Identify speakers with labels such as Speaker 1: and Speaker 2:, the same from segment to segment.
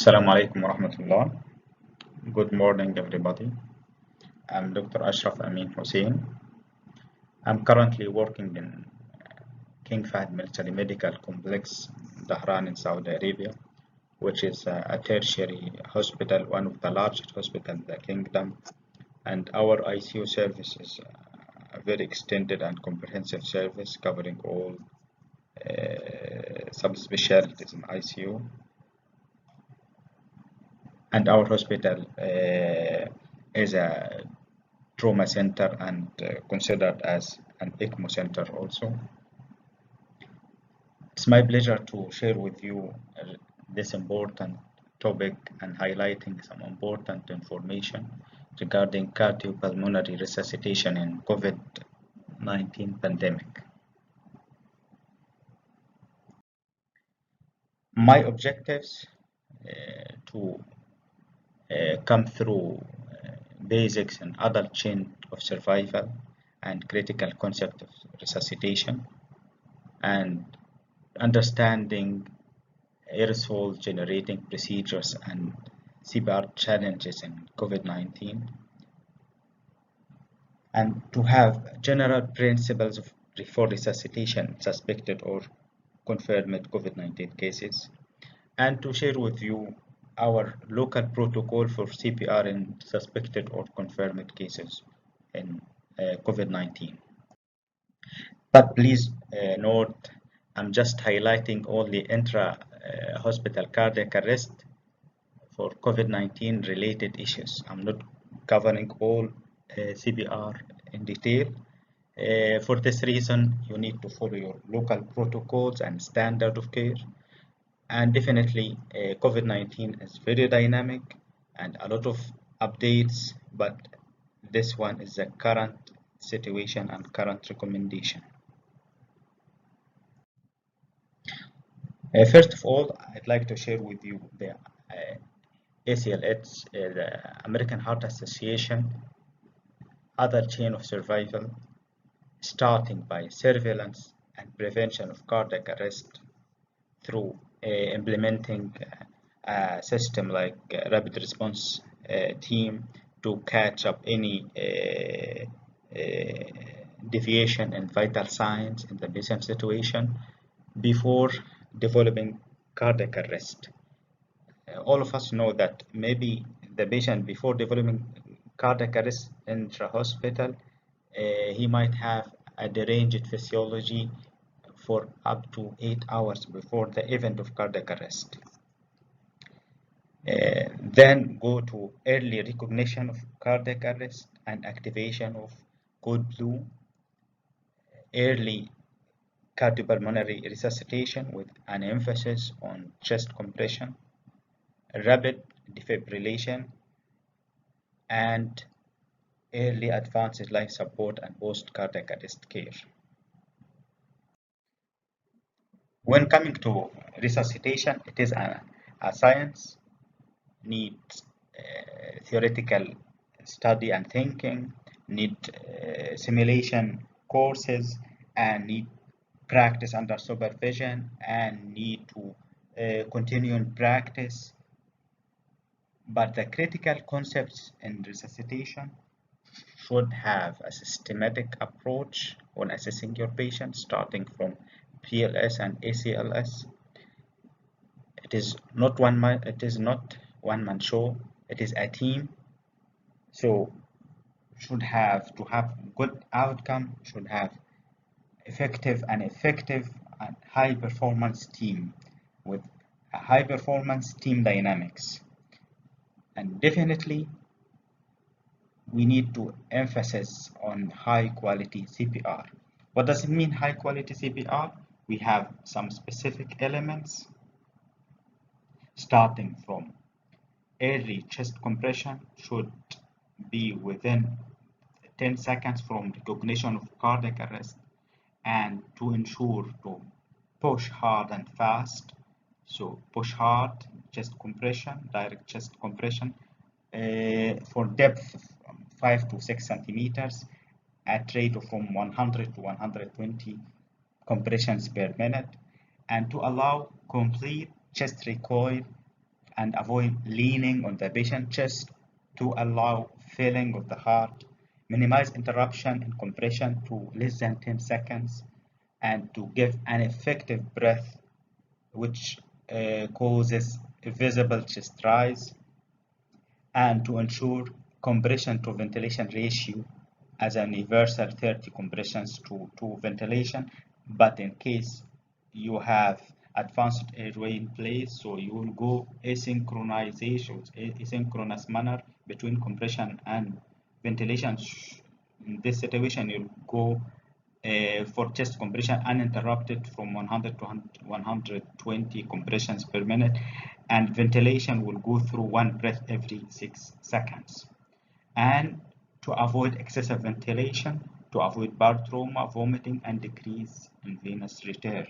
Speaker 1: Assalamu alaikum wa rahmatullah. Good morning, everybody. I'm Dr. Ashraf Amin Hussein. I'm currently working in King Fahd Military Medical Complex, Dhahran in Saudi Arabia, which is a tertiary hospital, one of the largest hospitals in the kingdom. And our ICU service is a very extended and comprehensive service covering all subspecialties in ICU. And our hospital is a trauma center and considered as an ECMO center also. It's my pleasure to share with you this important topic and highlighting some important information regarding cardiopulmonary resuscitation in COVID-19 pandemic. My objectives to come through basics and adult chain of survival and critical concept of resuscitation, and understanding aerosol generating procedures and CPR challenges in COVID-19, and to have general principles for resuscitation suspected or confirmed COVID-19 cases, and to share with you our local protocol for CPR in suspected or confirmed cases in COVID-19. But please note, I'm just highlighting only intra-hospital cardiac arrest for COVID-19 related issues. I'm not covering all CPR in detail. For this reason, you need to follow your local protocols and standard of care. And definitely, COVID-19 is very dynamic and a lot of updates, but this one is the current situation and current recommendation. First of all, I'd like to share with you the ACLS, the American Heart Association, other chain of survival, starting by surveillance and prevention of cardiac arrest through implementing a system like rapid response team to catch up any deviation in vital signs in the patient situation before developing cardiac arrest. All of us know that maybe the patient before developing cardiac arrest intra-hospital, he might have a deranged physiology for up to 8 hours before the event of cardiac arrest. Then go to early recognition of cardiac arrest and activation of code blue, early cardiopulmonary resuscitation with an emphasis on chest compression, rapid defibrillation, and early advanced life support and post-cardiac arrest care. When coming to resuscitation, it is a science, needs theoretical study and thinking, need simulation courses, and need practice under supervision, and need to continue in practice. But the critical concepts in resuscitation should have a systematic approach on assessing your patient, starting from PLS and ACLS. It is not one man show. It is a team. So should have to have good outcome. Should have effective and high performance team with a high performance team dynamics. And definitely, we need to emphasize on high quality CPR. What does it mean, high quality CPR? We have some specific elements, starting from early chest compression should be within 10 seconds from recognition of cardiac arrest, and to ensure to push hard and fast. So push hard, chest compression, direct chest compression for depth 5 to 6 centimeters at rate of from 100 to 120 compressions per minute, and to allow complete chest recoil and avoid leaning on the patient's chest to allow filling of the heart, minimize interruption in compression to less than 10 seconds, and to give an effective breath which causes visible chest rise, and to ensure compression to ventilation ratio as a universal 30 compressions to ventilation. But in case you have advanced airway in place, so you will go asynchronous manner between compression and ventilation. In this situation, you'll go for chest compression uninterrupted from 100 to 120 compressions per minute, and ventilation will go through one breath every 6 seconds. And to avoid excessive ventilation, to avoid bar trauma, vomiting, and decrease in venous return.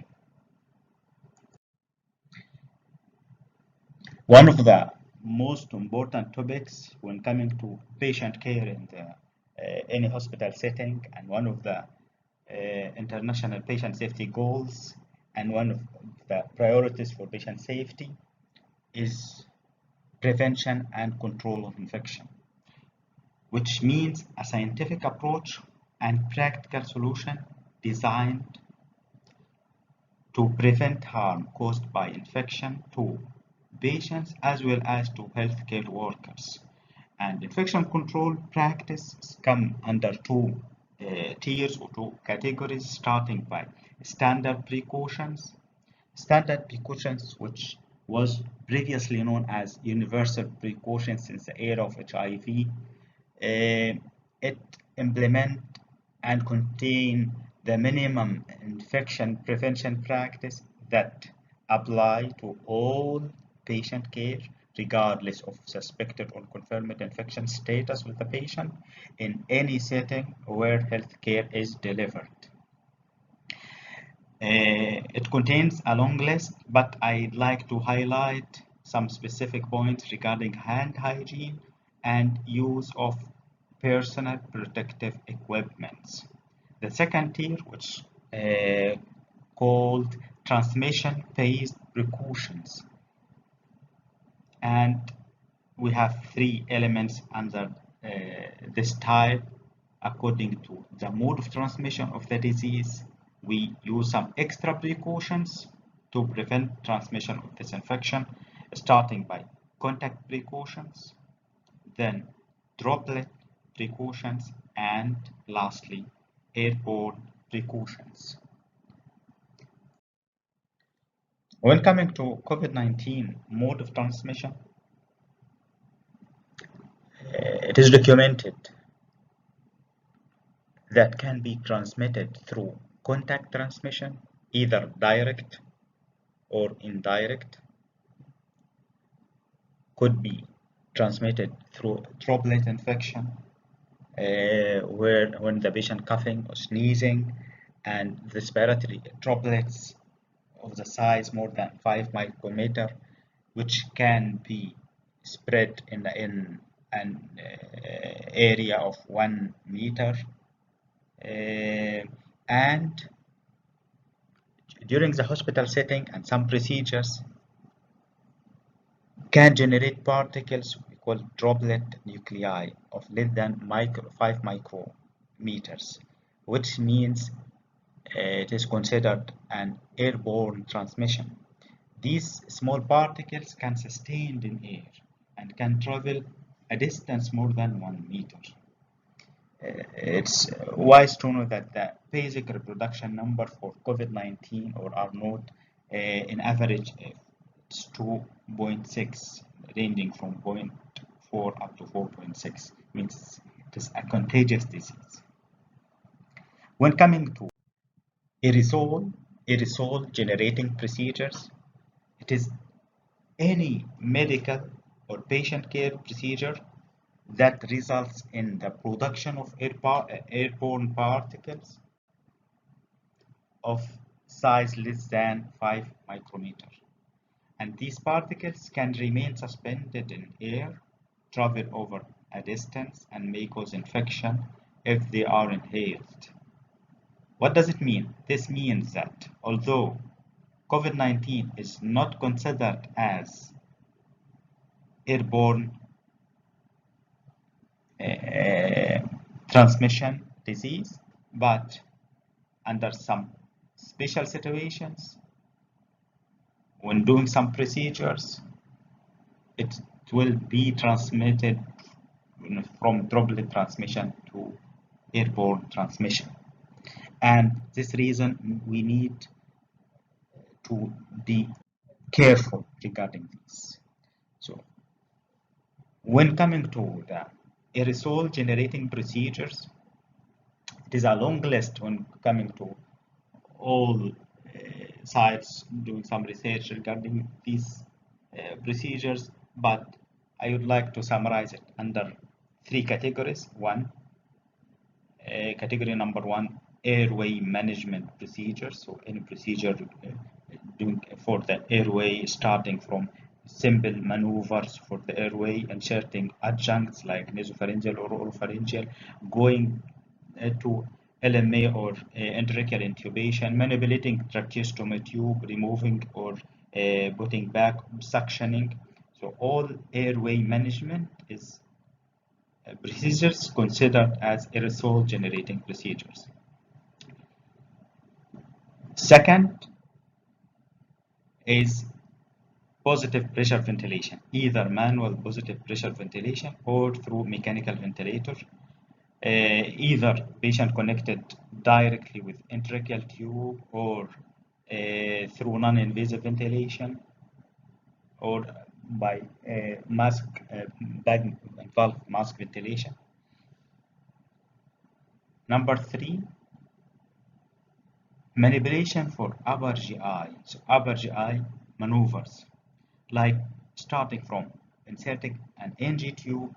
Speaker 1: One of the most important topics when coming to patient care in any hospital setting, and one of the international patient safety goals, and one of the priorities for patient safety, is prevention and control of infection, which means a scientific approach and practical solution designed to prevent harm caused by infection to patients as well as to healthcare workers. And infection control practices come under two tiers or two categories, starting by standard precautions. Standard precautions, which was previously known as universal precautions since the era of HIV, it implement and contain the minimum infection prevention practice that apply to all patient care regardless of suspected or confirmed infection status with the patient in any setting where healthcare is delivered. It contains a long list, but I'd like to highlight some specific points regarding hand hygiene and use of personal protective equipment. The second tier, which called transmission-based precautions, and we have three elements under this type. According to the mode of transmission of the disease, we use some extra precautions to prevent transmission of this infection, starting by contact precautions, then droplet precautions, and lastly, airborne precautions. When coming to COVID-19 mode of transmission, it is documented that can be transmitted through contact transmission, either direct or indirect, could be transmitted through droplet infection, where when the patient coughing or sneezing and respiratory droplets of the size more than 5 micrometer, which can be spread in an area of 1 meter, and during the hospital setting, and some procedures can generate particles we call droplet nuclei of less than 5 micrometers, which means it is considered an airborne transmission. These small particles can sustain in air and can travel a distance more than 1 meter. It's wise to know that the basic reproduction number for COVID-19 or R naught in average it's 2.6, ranging from 0.4 up to 4.6, means it is a contagious disease. When coming to aerosol generating procedures, it is any medical or patient care procedure that results in the production of airborne particles of size less than 5 micrometer. And these particles can remain suspended in air, travel over a distance, and may cause infection if they are inhaled. What does it mean? This means that although COVID-19 is not considered as airborne transmission disease, but under some special situations, when doing some procedures, it will be transmitted from droplet transmission to airborne transmission. And this reason we need to be careful regarding this. So when coming to the aerosol generating procedures, it is a long list when coming to all sites doing some research regarding these procedures, but I would like to summarize it under three categories. Category number one, airway management procedures. So any procedure doing for the airway, starting from simple maneuvers for the airway, inserting adjuncts like nasopharyngeal or oropharyngeal, going to LMA or endotracheal intubation, manipulating tracheostomy tube, removing or putting back, suctioning. So all airway management is procedures considered as aerosol generating procedures. Second is positive pressure ventilation, either manual positive pressure ventilation or through mechanical ventilator. Either patient connected directly with endotracheal tube or through non-invasive ventilation or by mask bag valve mask ventilation. Number three, manipulation for upper GI. So upper GI maneuvers, like starting from inserting an NG tube,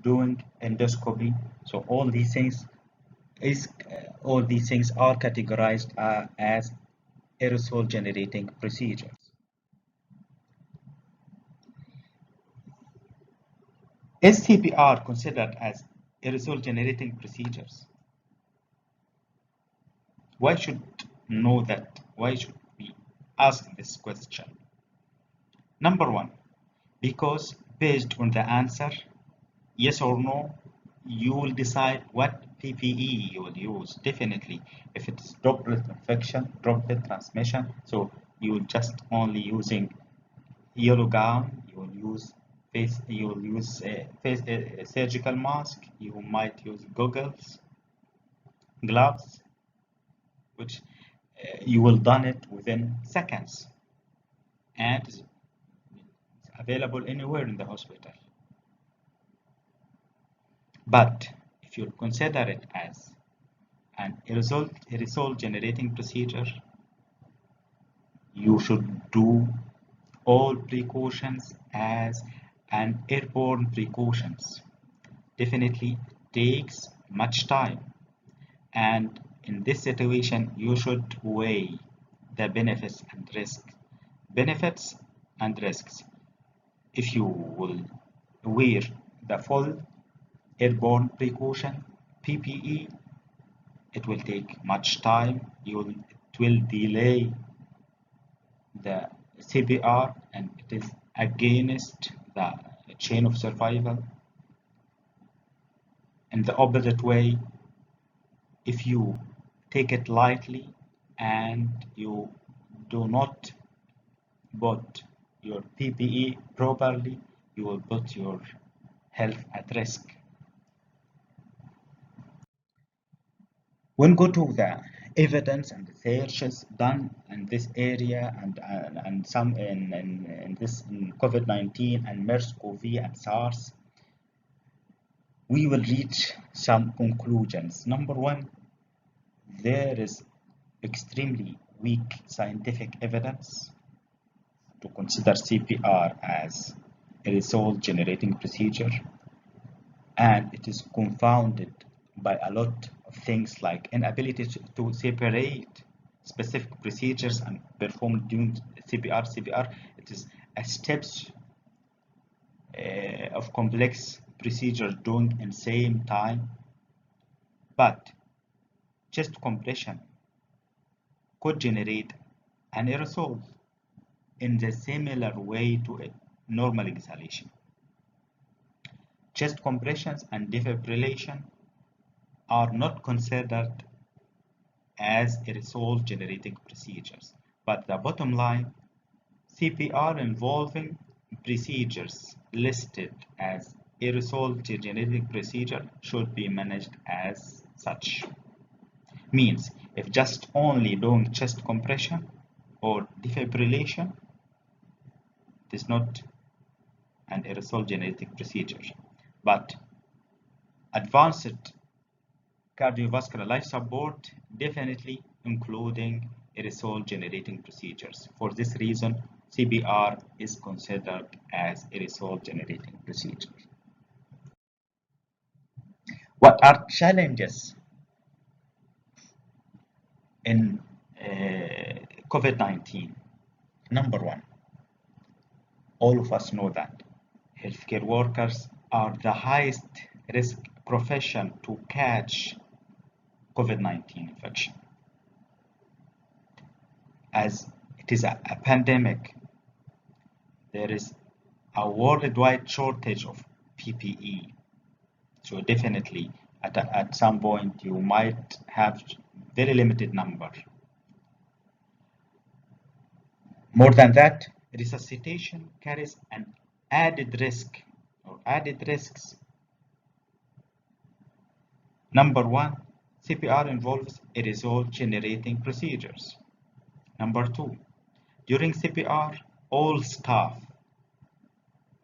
Speaker 1: doing endoscopy. So all these things are categorized as aerosol generating procedures. Is CPR considered as aerosol generating procedures? Why should know that? Why should we ask this question? Number one, because based on the answer, yes or no, you will decide what PPE you will use. Definitely, if it's droplet infection, droplet transmission, so you will just only using yellow gown, you will use a surgical mask, you might use goggles, gloves, which you will done it within seconds and it's available anywhere in the hospital. But if you consider it as an aerosol generating procedure, you should do all precautions as an airborne precautions. Definitely takes much time, and in this situation you should weigh the benefits and risks. Benefits and risks. If you will wear the full airborne precaution PPE, it will take much time. It will delay the CPR and it is against the chain of survival. In the opposite way, if you take it lightly and you do not put your PPE properly, you will put your health at risk. When go to the evidence and researches done in this area and some in COVID-19 and MERS-CoV and SARS, we will reach some conclusions. Number one, there is extremely weak scientific evidence to consider CPR as a aerosol generating procedure, and it is confounded by a lot of things like inability to separate specific procedures and perform during CPR. It is a steps of complex procedures doing in same time, but chest compression could generate an aerosol in the similar way to it. normal exhalation. Chest compressions and defibrillation are not considered as aerosol generating procedures, but the bottom line, CPR involving procedures listed as aerosol generating procedure should be managed as such. Means if just only doing chest compression or defibrillation, it is not an aerosol generating procedure. But advanced cardiovascular life support definitely including aerosol generating procedures. For this reason, CPR is considered as aerosol generating procedure. What are challenges in COVID-19? Number one, all of us know that healthcare workers are the highest risk profession to catch COVID-19 infection. As it is a pandemic, there is a worldwide shortage of PPE. So definitely at some point you might have very limited number. More than that, resuscitation carries an added risk or added risks. Number one, CPR involves aerosol generating procedures. Number two, during CPR, all staff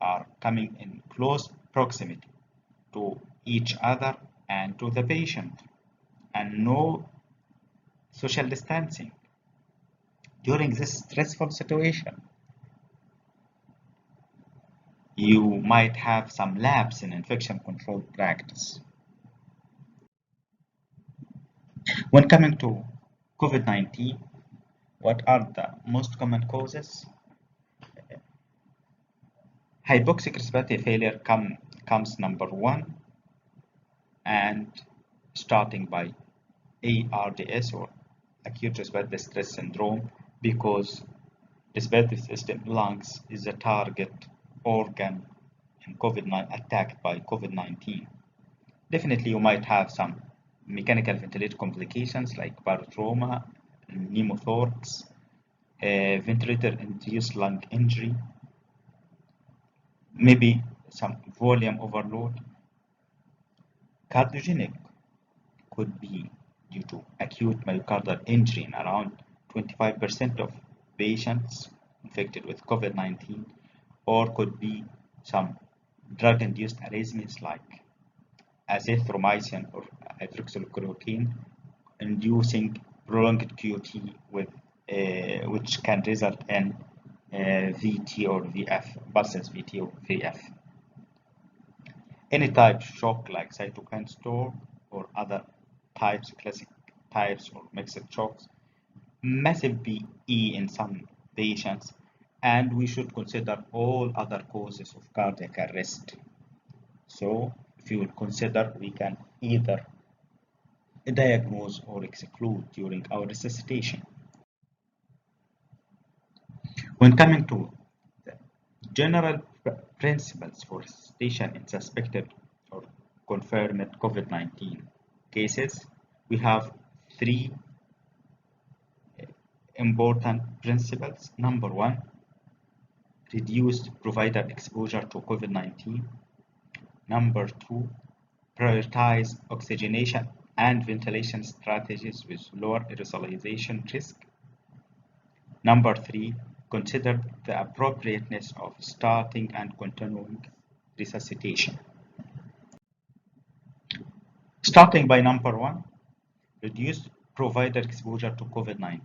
Speaker 1: are coming in close proximity to each other and to the patient, and no social distancing. During this stressful situation, you might have some lapse in infection control practice. When coming to COVID-19, what are the most common causes? Hypoxic respiratory failure comes number one, and starting by ARDS or acute respiratory distress syndrome, because respiratory system lungs is a target organ in COVID-19 attacked by COVID-19. Definitely you might have some mechanical ventilator complications like barotrauma, pneumothorax, ventilator-induced lung injury, maybe some volume overload. Cardiogenic could be due to acute myocardial injury in around 25% of patients infected with COVID-19, or could be some drug-induced arrhythmias like azithromycin or hydroxychloroquine inducing prolonged QT with which can result in VT or VF, pulses VT or VF. Any type shock like cytokine storm or other types, classic types or mixed shocks, massive PE in some patients, and we should consider all other causes of cardiac arrest. So if you will consider, we can either diagnose or exclude during our resuscitation. When coming to the general principles for resuscitation in suspected or confirmed COVID-19 cases, we have three important principles. Number one, reduce provider exposure to COVID-19. Number two, prioritize oxygenation and ventilation strategies with lower aerosolization risk. Number three, consider the appropriateness of starting and continuing resuscitation. Starting by number one, reduce provider exposure to COVID-19.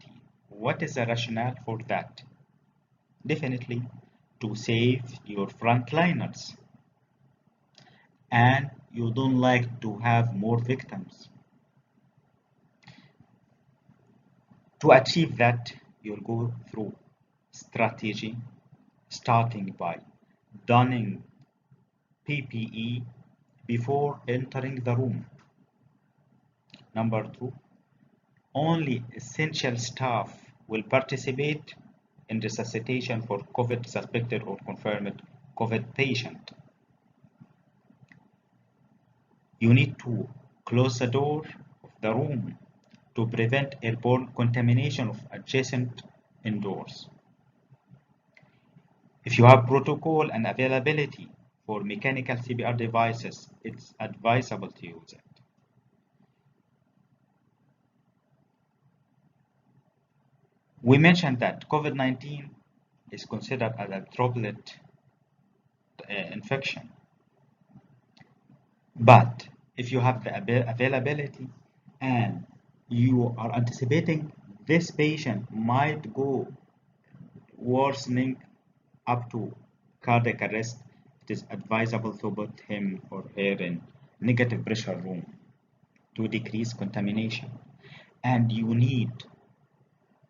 Speaker 1: What is the rationale for that? Definitely to save your frontliners, and you don't like to have more victims. To achieve that, you'll go through strategy, starting by donning PPE before entering the room. Number two, only essential staff will participate in resuscitation for COVID suspected or confirmed COVID patient. You need to close the door of the room to prevent airborne contamination of adjacent indoors. If you have protocol and availability for mechanical CPR devices, it's advisable to use it. We mentioned that COVID-19 is considered as a droplet infection. But if you have the availability and you are anticipating this patient might go worsening up to cardiac arrest, it is advisable to put him or her in negative pressure room to decrease contamination. And you need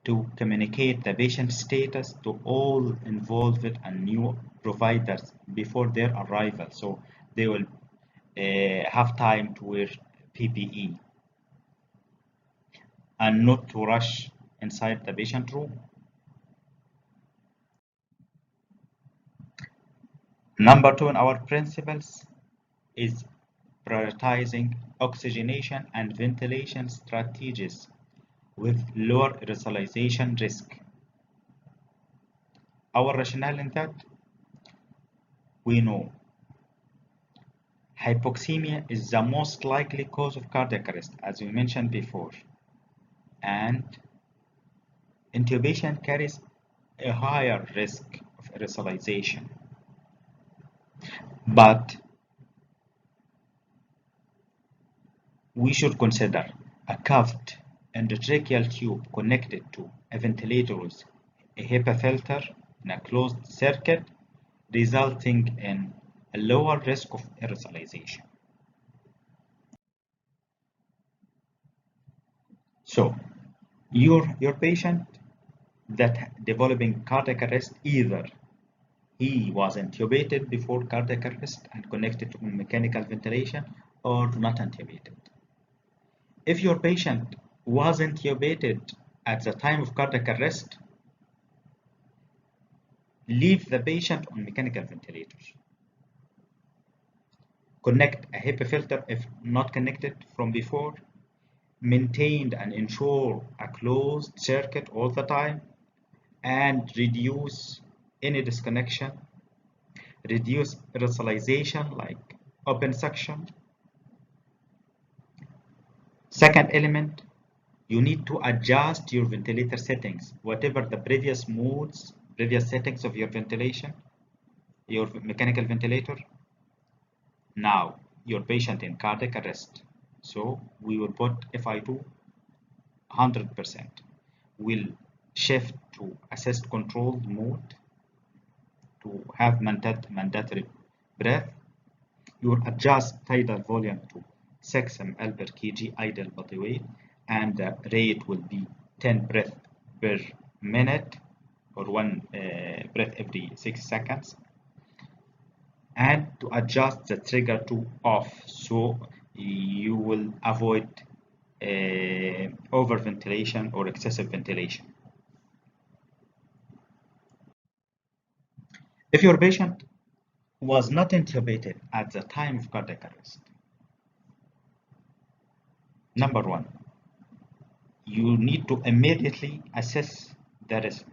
Speaker 1: to communicate the patient status to all involved and new providers before their arrival, so they will have time to wear PPE and not to rush inside the patient room. Number 2 in our principles is prioritizing oxygenation and ventilation strategies with lower aerosolization risk. Our rationale in that, we know hypoxemia is the most likely cause of cardiac arrest, as we mentioned before, and intubation carries a higher risk of aerosolization. But we should consider a cuffed endotracheal tube connected to a ventilator with a HEPA filter in a closed circuit, resulting in a lower risk of aerosolization. So, your patient that developing cardiac arrest, either he was intubated before cardiac arrest and connected to mechanical ventilation, or not intubated. If your patient was intubated at the time of cardiac arrest, leave the patient on mechanical ventilators. Connect a HEPA filter if not connected from before. Maintain and ensure a closed circuit all the time, and reduce any disconnection. Reduce aerosolization like open suction. Second element, you need to adjust your ventilator settings, whatever the previous modes, previous settings of your ventilation, your mechanical ventilator. Now your patient in cardiac arrest, so we will put FI2 100%. We'll shift to assist controlled mode to have mandatory breath. You will adjust tidal volume to 6 ml per kg idle body weight, and the rate will be 10 breaths per minute, or 1 breath every 6 seconds. And to adjust the trigger to off, so you will avoid overventilation or excessive ventilation. If your patient was not intubated at the time of cardiac arrest, number 1, you need to immediately assess the rhythm.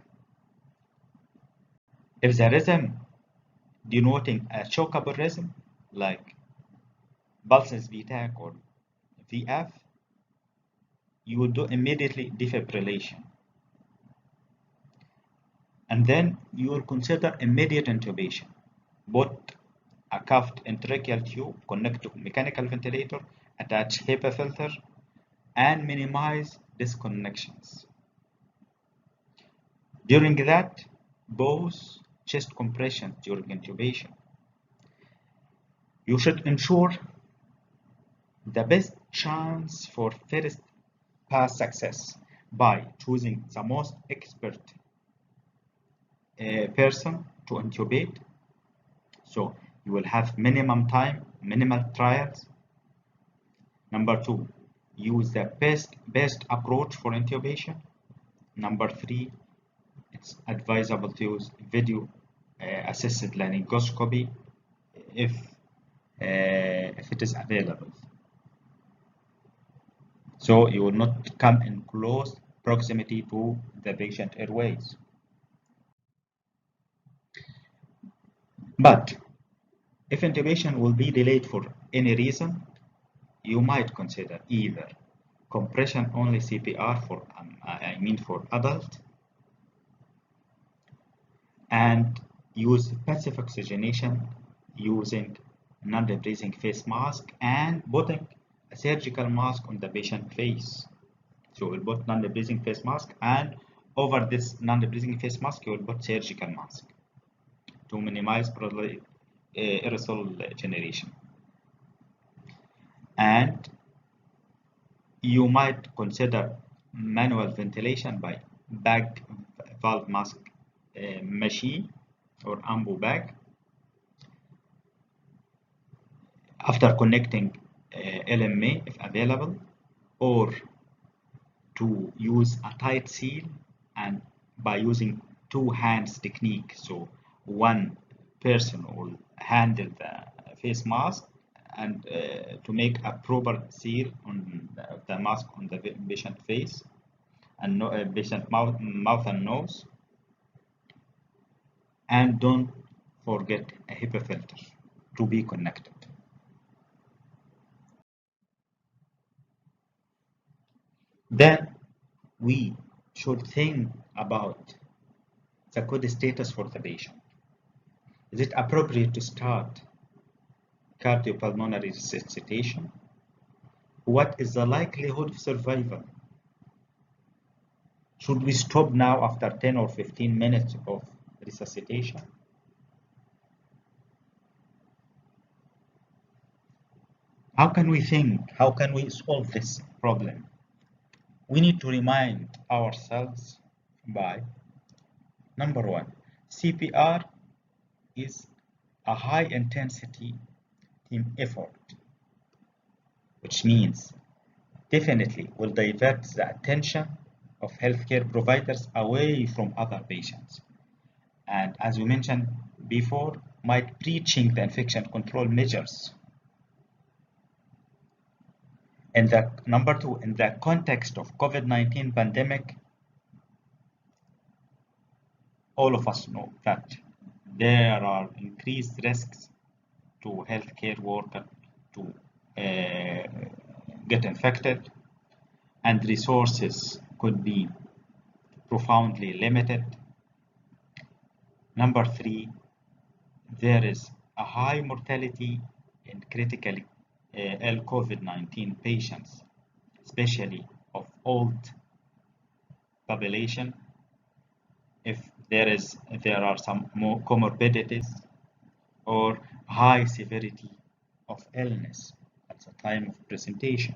Speaker 1: If the rhythm denoting a chokeable rhythm like pulses VTAC or VF, you will do immediately defibrillation. And then you will consider immediate intubation. Put a cuffed endotracheal tube, connect to mechanical ventilator, attach HEPA filter, and minimize disconnections. During that, pause chest compression during intubation. You should ensure the best chance for first pass success by choosing the most expert person to intubate. So you will have minimum time, minimal trials. Number 2, use the best approach for intubation. Number 3, it's advisable to use video assisted laryngoscopy if it is available. So you will not come in close proximity to the patient airways. But if intubation will be delayed for any reason, you might consider either compression only CPR for adult, and use passive oxygenation using non-breathing face mask and putting a surgical mask on the patient face. So we'll put non-breathing face mask, and over this non-breathing face mask you will put surgical mask to minimize aerosol generation. And you might consider manual ventilation by bag valve mask machine or ambu bag after connecting LMA if available, or to use a tight seal and by using two hands technique. So one person will handle the face mask and to make a proper seal on the mask on the patient face and patient mouth and nose. And don't forget a HEPA filter to be connected. Then we should think about the code status for the patient. Is it appropriate to start cardiopulmonary resuscitation? What is the likelihood of survival? Should we stop now after 10 or 15 minutes of resuscitation? How can we think? How can we solve this problem? We need to remind ourselves by number one, CPR is a high intensity team effort, which means definitely will divert the attention of healthcare providers away from other patients. And as we mentioned before, might breaching the infection control measures. And number two, in the context of COVID-19 pandemic, all of us know that there are increased risks to healthcare workers to get infected, and resources could be profoundly limited. Number three, there is a high mortality in critically ill COVID-19 patients, especially of old population, if there are some more comorbidities or high severity of illness at the time of presentation.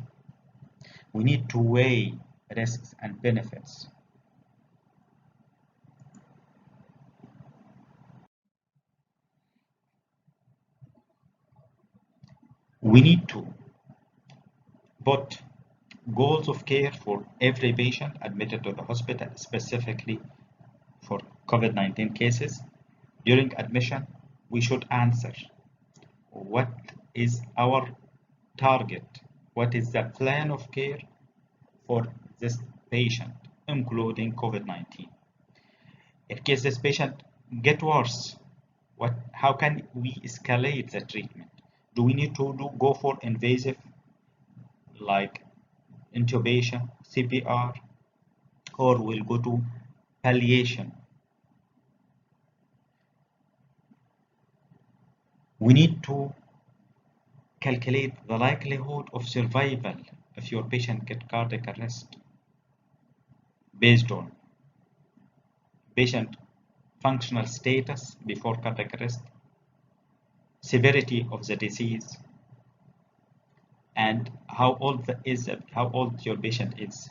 Speaker 1: We need to weigh risks and benefits. We need to put goals of care for every patient admitted to the hospital, specifically for COVID-19 cases. During admission, we should answer, what is our target? What is the plan of care for this patient, including COVID-19? In case this patient get worse, how can we escalate the treatment? Do we need to go for invasive like intubation, CPR, or we'll go to palliation? We need to calculate the likelihood of survival if your patient get cardiac arrest based on patient functional status before cardiac arrest, severity of the disease, and how old your patient is.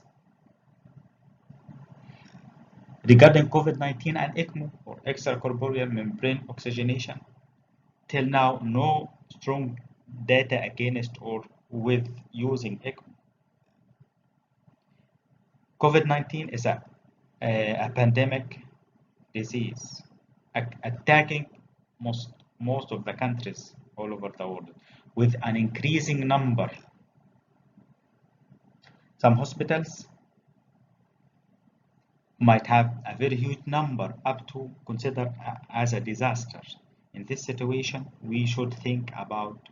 Speaker 1: Regarding COVID-19 and ECMO, or extracorporeal membrane oxygenation, till now no strong data against or with using ECMO. COVID-19 is a pandemic disease attacking most of the countries all over the world with an increasing number. Some hospitals might have a very huge number up to consider as a disaster. In this situation, we should think about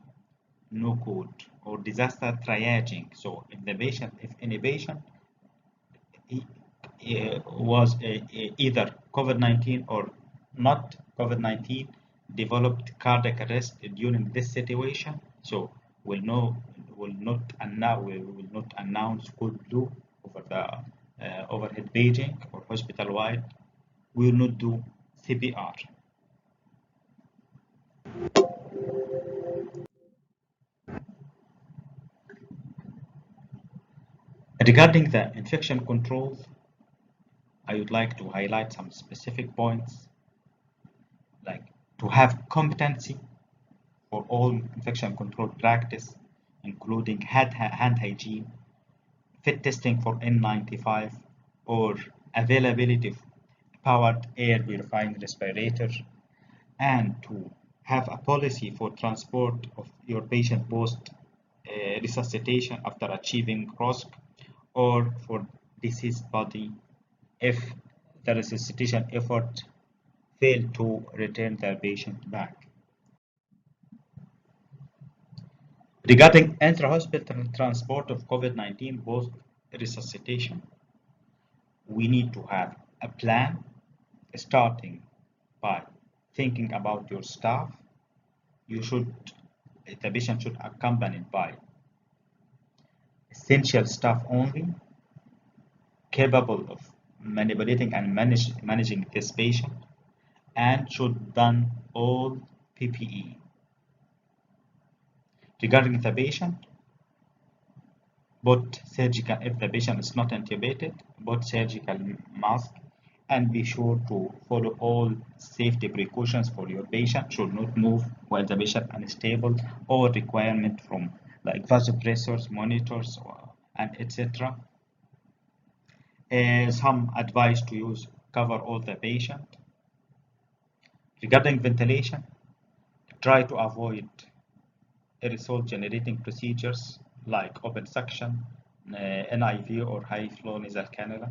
Speaker 1: no code or disaster triaging. So if any patient was either COVID-19 or not COVID-19 developed cardiac arrest during this situation, so we will not announce code blue over the overhead paging or hospital wide. We will not do CPR. Regarding the infection control, I would like to highlight some specific points, like to have competency for all infection control practice, including hand hygiene, fit testing for N95, or availability of powered air purifying respirator, and to have a policy for transport of your patient post resuscitation after achieving ROSC, or for deceased body if the resuscitation effort failed to return the patient back. Regarding intra-hospital transport of COVID-19 post resuscitation, we need to have a plan starting by thinking about your staff. The patient should accompanied by essential staff only, capable of manipulating and managing this patient, and should done all PPE. Regarding the patient, both surgical, if the patient is not intubated, both surgical mask, and be sure to follow all safety precautions for your patient. Should not move while the patient is unstable, or requirement from like vasopressors, monitors, and etc. Some advice to use cover all the patient. Regarding ventilation, try to avoid aerosol generating procedures like open suction, NIV, or high flow nasal cannula.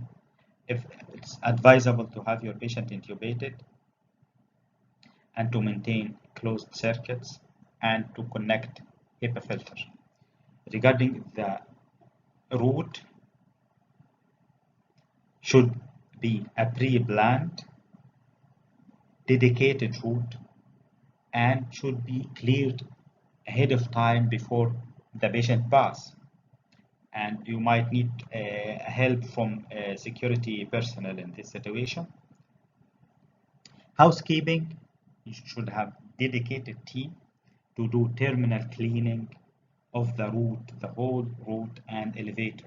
Speaker 1: If it's advisable to have your patient intubated, and to maintain closed circuits, and to connect HEPA filter. Regarding the route, should be a pre-planned, dedicated route, and should be cleared ahead of time before the patient pass. And you might need help from security personnel in this situation. Housekeeping, you should have dedicated team to do terminal cleaning of the route, the whole route and elevator.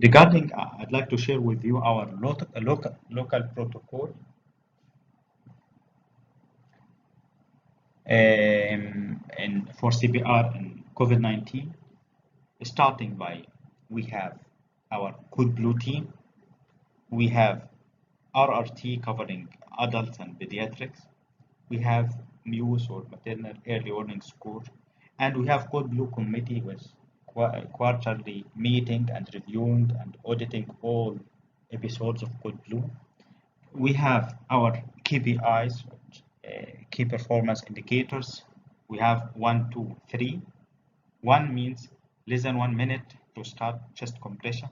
Speaker 1: Regarding, I'd like to share with you our local protocol. And for CPR and COVID-19, starting by, we have our Code Blue team, we have RRT covering adults and pediatrics, we have MUSE or maternal early warning score, and we have Code Blue committee with quarterly meeting and reviewing and auditing all episodes of Code Blue. We have our KPIs, key performance indicators. We have 1, 2, 3. 1 means less than 1 minute to start chest compression.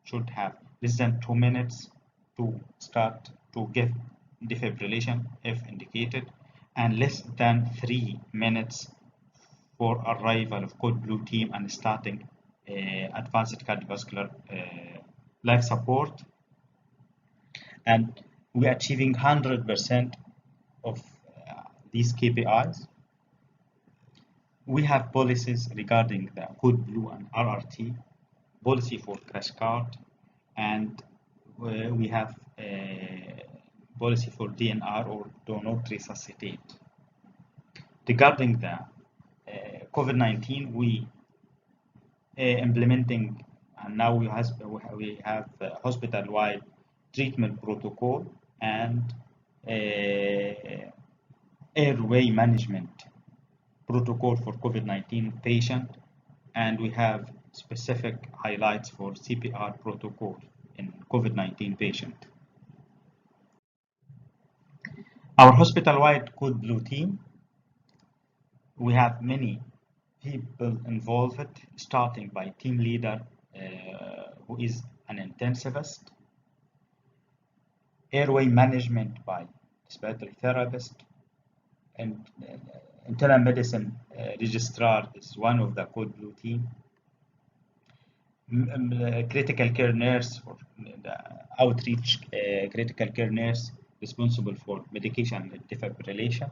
Speaker 1: Should have less than 2 minutes to start to give defibrillation if indicated, and less than 3 minutes for arrival of Code Blue team and starting advanced cardiovascular life support. And we are achieving 100% of these KPIs. We have policies regarding the Code Blue and RRT, policy for crash cart, and we have a policy for DNR or do not resuscitate. Regarding the COVID-19, we implementing, and now we have hospital-wide treatment protocol, and airway management protocol for COVID-19 patient, and we have specific highlights for CPR protocol in COVID-19 patient. Our hospital-wide code blue team, we have many people involved, starting by team leader who is an intensivist, airway management by respiratory therapist, and internal medicine registrar is one of the code blue team. Critical care nurse or the outreach critical care nurse responsible for medication and defibrillation.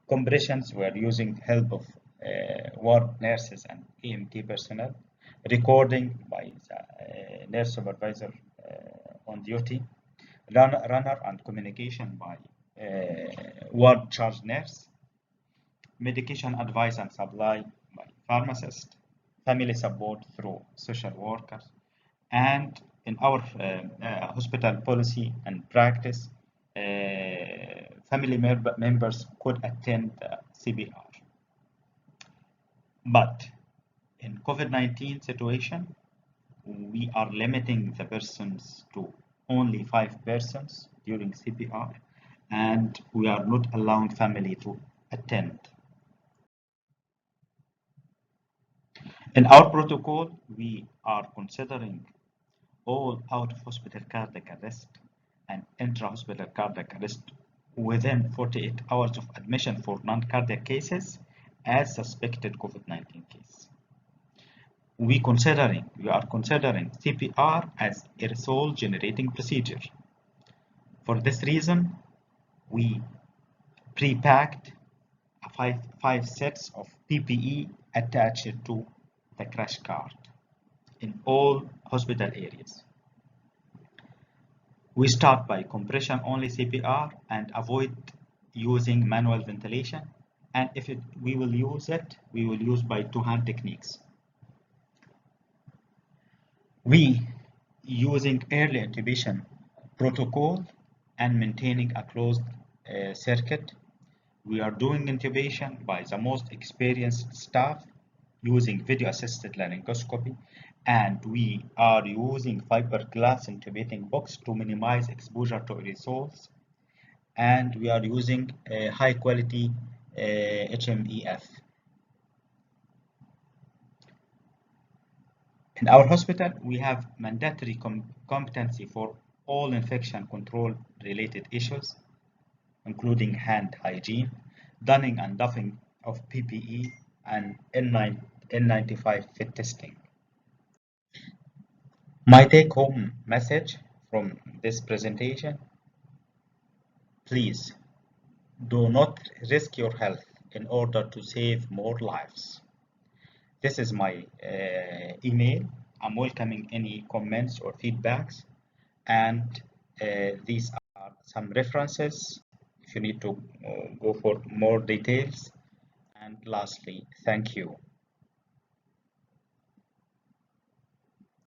Speaker 1: Compressions, we are using help of ward nurses and EMT personnel. Recording by the nurse supervisor on duty. Runner and communication by ward charge nurse. Medication advice and supply by pharmacist. Family support through social workers. And in our hospital policy and practice, family members could attend CPR. But in COVID-19 situation, we are limiting the persons to only 5 persons during CPR, and we are not allowing family to attend. In our protocol, we are considering all out-of-hospital cardiac arrest and intra-hospital cardiac arrest within 48 hours of admission for non-cardiac cases as suspected COVID-19 case. We are considering CPR as aerosol generating procedure. For this reason, we pre-packed five sets of PPE attached to the crash cart in all hospital areas. We start by compression only CPR and avoid using manual ventilation, and if we will use it, we will use by two-hand techniques. We using early intubation protocol and maintaining a closed circuit. We are doing intubation by the most experienced staff using video-assisted laryngoscopy, and we are using fiberglass intubating box to minimize exposure to aerosols, and we are using high-quality HMEF. In our hospital, we have mandatory competency for all infection control related issues, including hand hygiene, donning and doffing of PPE, and N95 fit testing. My take-home message from this presentation: please do not risk your health in order to save more lives. This is my email. I'm welcoming any comments or feedbacks, and these are some references if you need to go for more details. And lastly, thank you.